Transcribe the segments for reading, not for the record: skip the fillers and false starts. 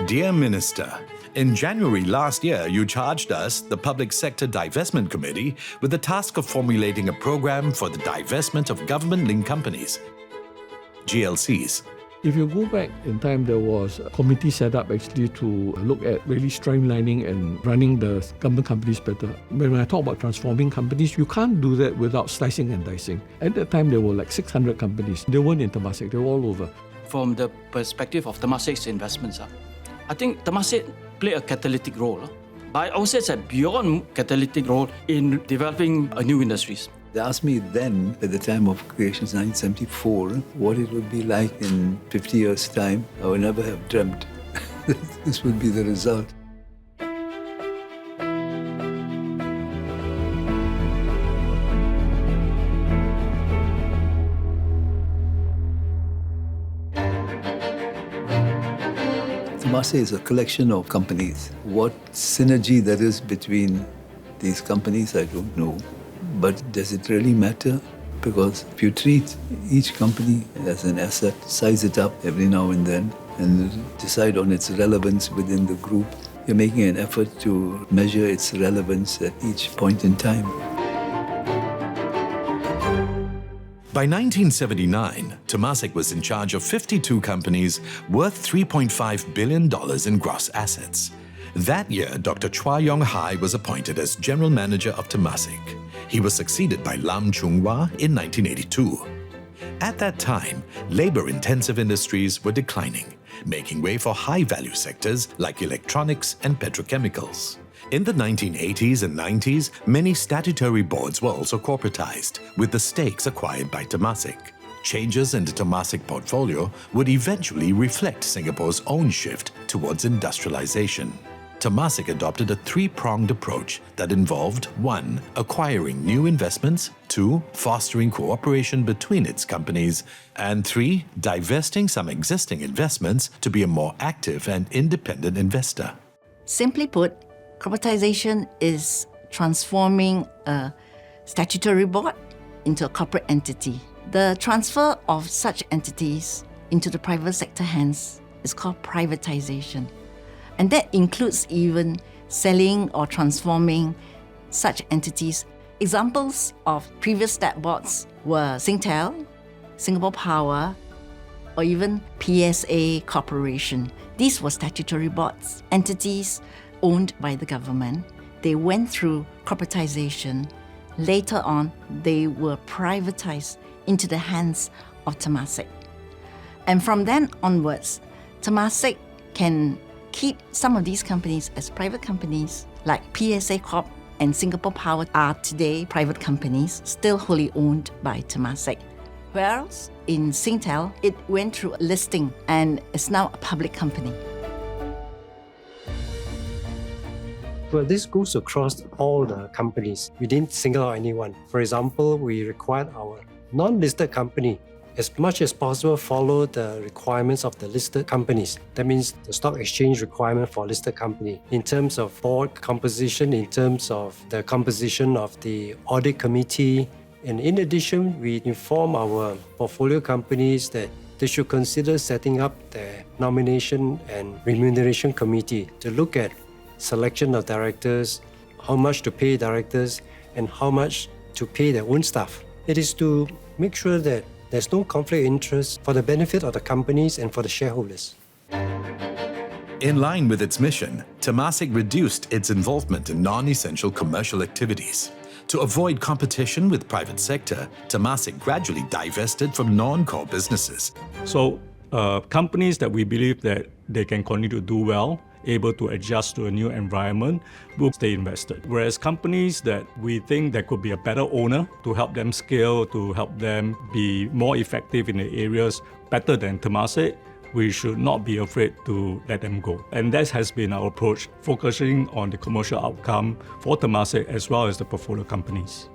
Dear Minister, in January last year, you charged us, the Public Sector Divestment Committee, with the task of formulating a program for the divestment of government-linked companies, GLCs. If you go back in time, there was a committee set up actually to look at really streamlining and running the government companies better. When I talk about transforming companies, you can't do that without slicing and dicing. At that time, there were like 600 companies. They weren't in Temasek, they were all over. From the perspective of Temasek's investments, I think Temasek played a catalytic role. But I would say it's a beyond catalytic role in developing new industries. They asked me then, at the time of creation, 1974, what it would be like in 50 years' time. I would never have dreamt this would be the result. Temasek is a collection of companies. What synergy there is between these companies, I don't know. But does it really matter? Because if you treat each company as an asset, size it up every now and then, and decide on its relevance within the group, you're making an effort to measure its relevance at each point in time. By 1979, Temasek was in charge of 52 companies worth $3.5 billion in gross assets. That year, Dr. Chua Yong Hai was appointed as General Manager of Temasek. He was succeeded by Lam Chung Wah in 1982. At that time, labor-intensive industries were declining, making way for high-value sectors like electronics and petrochemicals. In the 1980s and 90s, many statutory boards were also corporatized, with the stakes acquired by Temasek. Changes in the Temasek portfolio would eventually reflect Singapore's own shift towards industrialization. Temasek adopted a three-pronged approach that involved 1. Acquiring new investments, 2. Fostering cooperation between its companies, and 3. Divesting some existing investments to be a more active and independent investor. Simply put, corporatization is transforming a statutory board into a corporate entity. The transfer of such entities into the private sector hands is called privatization. And that includes even selling or transforming such entities. Examples of previous stat boards were Singtel, Singapore Power, or even PSA Corporation. These were statutory boards, entities owned by the government. They went through corporatization. Later on, they were privatized into the hands of Temasek. And from then onwards, Temasek can keep some of these companies as private companies, like PSA Corp and Singapore Power are today private companies, still wholly owned by Temasek. Whereas in Singtel, it went through a listing and is now a public company. Well, this goes across all the companies. We didn't single out anyone. For example, we required our non-listed company as much as possible follow the requirements of the listed companies. That means the stock exchange requirement for listed company in terms of board composition, in terms of the composition of the audit committee. And in addition, we inform our portfolio companies that they should consider setting up their nomination and remuneration committee to look at selection of directors, how much to pay directors, and how much to pay their own staff. It is to make sure that there's no conflict of interest for the benefit of the companies and for the shareholders. In line with its mission, Temasek reduced its involvement in non-essential commercial activities. To avoid competition with private sector, Temasek gradually divested from non-core businesses. So companies that we believe that they can continue to do well, able to adjust to a new environment, will stay invested. Whereas companies that we think there could be a better owner to help them scale, to help them be more effective in the areas better than Temasek, we should not be afraid to let them go. And that has been our approach, focusing on the commercial outcome for Temasek as well as the portfolio companies.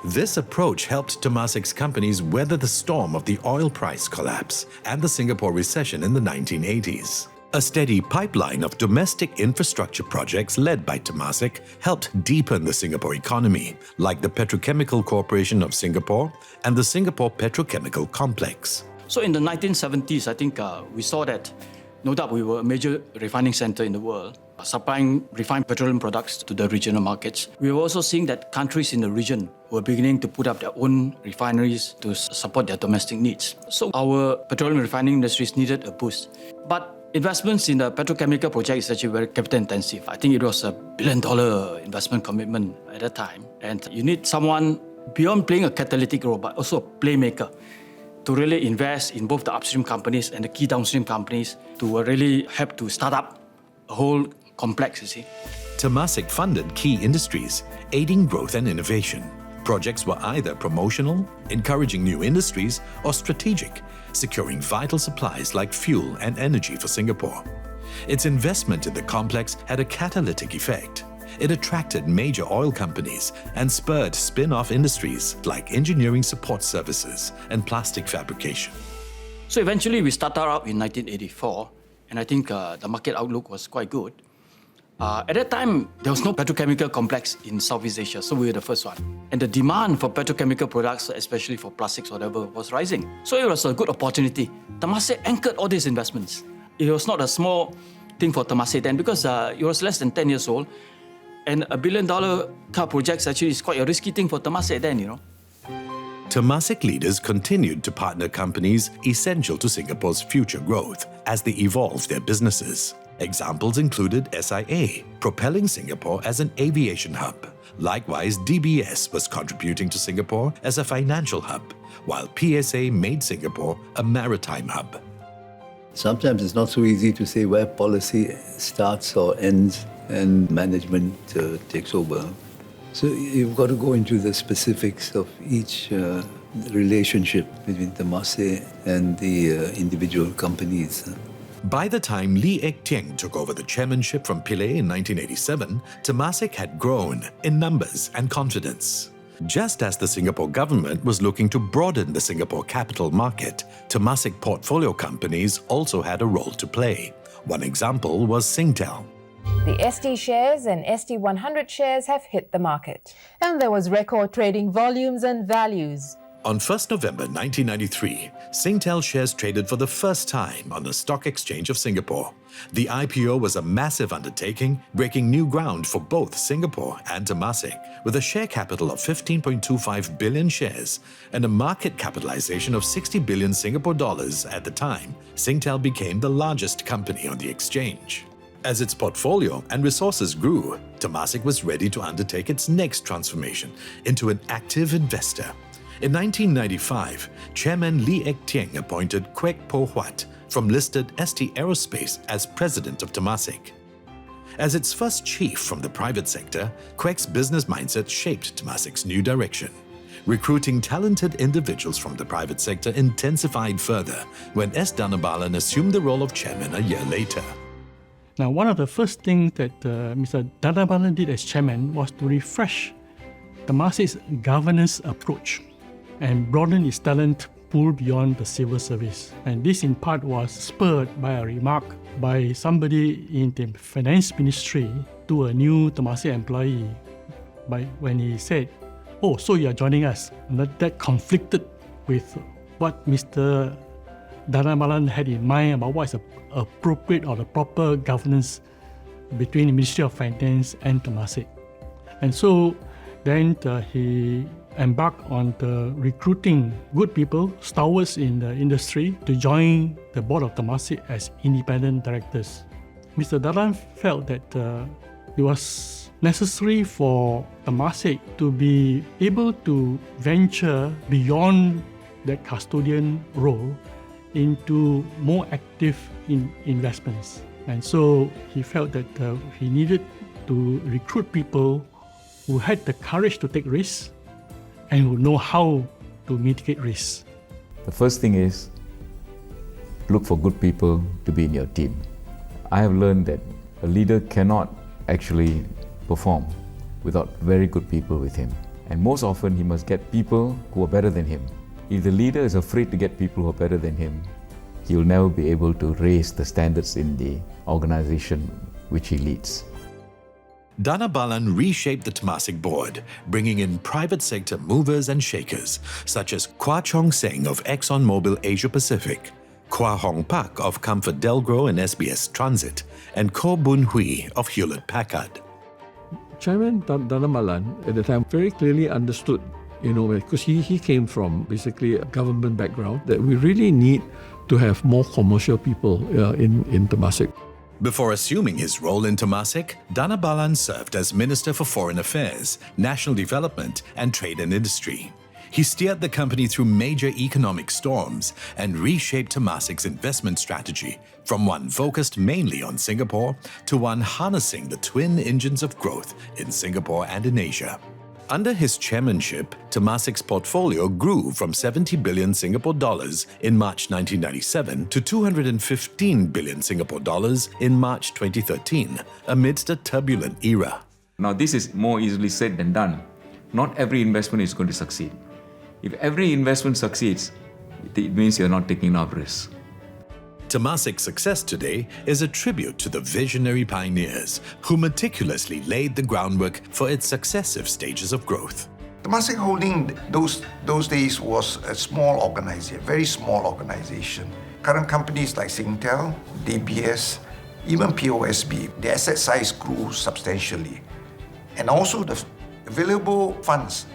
This approach helped Temasek's companies weather the storm of the oil price collapse and the Singapore recession in the 1980s. A steady pipeline of domestic infrastructure projects led by Temasek helped deepen the Singapore economy, like the Petrochemical Corporation of Singapore and the Singapore Petrochemical Complex. So in the 1970s, I think we saw that No doubt we were a major refining center in the world, supplying refined petroleum products to the regional markets. We were also seeing that countries in the region were beginning to put up their own refineries to support their domestic needs. So our petroleum refining industries needed a boost. But investments in the petrochemical project is actually very capital intensive. I think it was $1 billion investment commitment at that time. And you need someone beyond playing a catalytic role, but also a playmaker to really invest in both the upstream companies and the key downstream companies to really help to start up a whole complex, you see. Temasek funded key industries, aiding growth and innovation. Projects were either promotional, encouraging new industries, or strategic, securing vital supplies like fuel and energy for Singapore. Its investment in the complex had a catalytic effect. It attracted major oil companies and spurred spin-off industries like engineering support services and plastic fabrication. So eventually we started out in 1984, and I think the market outlook was quite good. At that time, there was no petrochemical complex in Southeast Asia, so we were the first one. And the demand for petrochemical products, especially for plastics or whatever, was rising. So it was a good opportunity. Temasek anchored all these investments. It was not a small thing for Temasek then because it was less than 10 years old. And $1 billion car projects actually is quite a risky thing for Temasek then, you know. Temasek leaders continued to partner companies essential to Singapore's future growth as they evolved their businesses. Examples included SIA, propelling Singapore as an aviation hub. Likewise, DBS was contributing to Singapore as a financial hub, while PSA made Singapore a maritime hub. Sometimes it's not so easy to say where policy starts or ends and management takes over. So you've got to go into the specifics of each relationship between Temasek and the individual companies. By the time Lee Ek Tieng took over the chairmanship from Pillay in 1987, Temasek had grown in numbers and confidence. Just as the Singapore government was looking to broaden the Singapore capital market, Temasek portfolio companies also had a role to play. One example was Singtel. The ST shares and ST100 shares have hit the market. And there was record trading volumes and values. On 1st November 1993, Singtel shares traded for the first time on the Stock Exchange of Singapore. The IPO was a massive undertaking, breaking new ground for both Singapore and Temasek. With a share capital of 15.25 billion shares and a market capitalization of 60 billion Singapore dollars at the time, Singtel became the largest company on the exchange. As its portfolio and resources grew, Temasek was ready to undertake its next transformation into an active investor. In 1995, Chairman Lee Ek Tieng appointed Kwek Po Huat from listed ST Aerospace as president of Temasek. As its first chief from the private sector, Kwek's business mindset shaped Temasek's new direction. Recruiting talented individuals from the private sector intensified further when S. Dhanabalan assumed the role of chairman a year later. Now, one of the first things that Mr. Dhanabalan did as chairman was to refresh Temasek's governance approach and broaden its talent pool beyond the civil service. And this in part was spurred by a remark by somebody in the finance ministry to a new Temasek employee when he said, "Oh, so you are joining us." And that conflicted with what Mr. Dhanabalan had in mind about what is appropriate or the proper governance between the Ministry of Finance and Temasek. And so then he embarked on the recruiting good people, stalwarts in the industry, to join the board of Temasek as independent directors. Mr. Dharan felt that it was necessary for Temasek to be able to venture beyond that custodian role into more active investments. And so he felt that he needed to recruit people who had the courage to take risks and who know how to mitigate risks. The first thing is look for good people to be in your team. I have learned that a leader cannot actually perform without very good people with him. And most often he must get people who are better than him. If the leader is afraid to get people who are better than him, he will never be able to raise the standards in the organization which he leads. Dhanabalan reshaped the Temasek board, bringing in private sector movers and shakers such as Kwa Chong Seng of ExxonMobil Asia Pacific, Kwa Hong Pak of Comfort Delgro and SBS Transit, and Ko Boon Hui of Hewlett Packard. Chairman Dhanamalan at the time very clearly understood, because he came from basically a government background, that we really need to have more commercial people in Temasek. Before assuming his role in Temasek, Dhanamalan served as Minister for Foreign Affairs, National Development and Trade and Industry. He steered the company through major economic storms and reshaped Temasek's investment strategy from one focused mainly on Singapore to one harnessing the twin engines of growth in Singapore and in Asia. Under his chairmanship, Temasek's portfolio grew from 70 billion Singapore dollars in March 1997 to 215 billion Singapore dollars in March 2013, amidst a turbulent era. Now, this is more easily said than done. Not every investment is going to succeed. If every investment succeeds, it means you're not taking enough risk. Temasek's success today is a tribute to the visionary pioneers who meticulously laid the groundwork for its successive stages of growth. Temasek Holding those days was a small organization, very small organization. Current companies like Singtel, DBS, even POSB, the asset size grew substantially. And also the available funds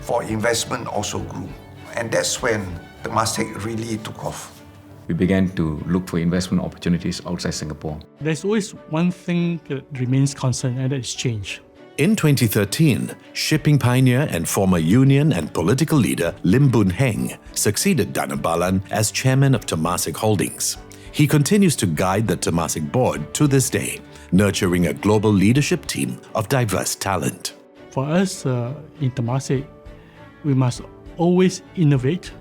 for investment also grew. And that's when Temasek really took off. We began to look for investment opportunities outside Singapore. There's always one thing that remains constant, and that is change. In 2013, shipping pioneer and former union and political leader Lim Boon Heng succeeded Dhanamalan as chairman of Temasek Holdings. He continues to guide the Temasek board to this day, nurturing a global leadership team of diverse talent. For us in Temasek, we must always innovate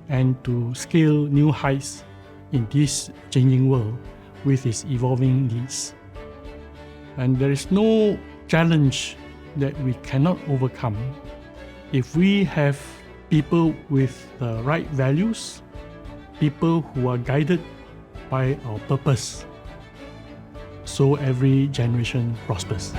and to scale new heights in this changing world with its evolving needs. And there is no challenge that we cannot overcome if we have people with the right values, people who are guided by our purpose, so every generation prospers.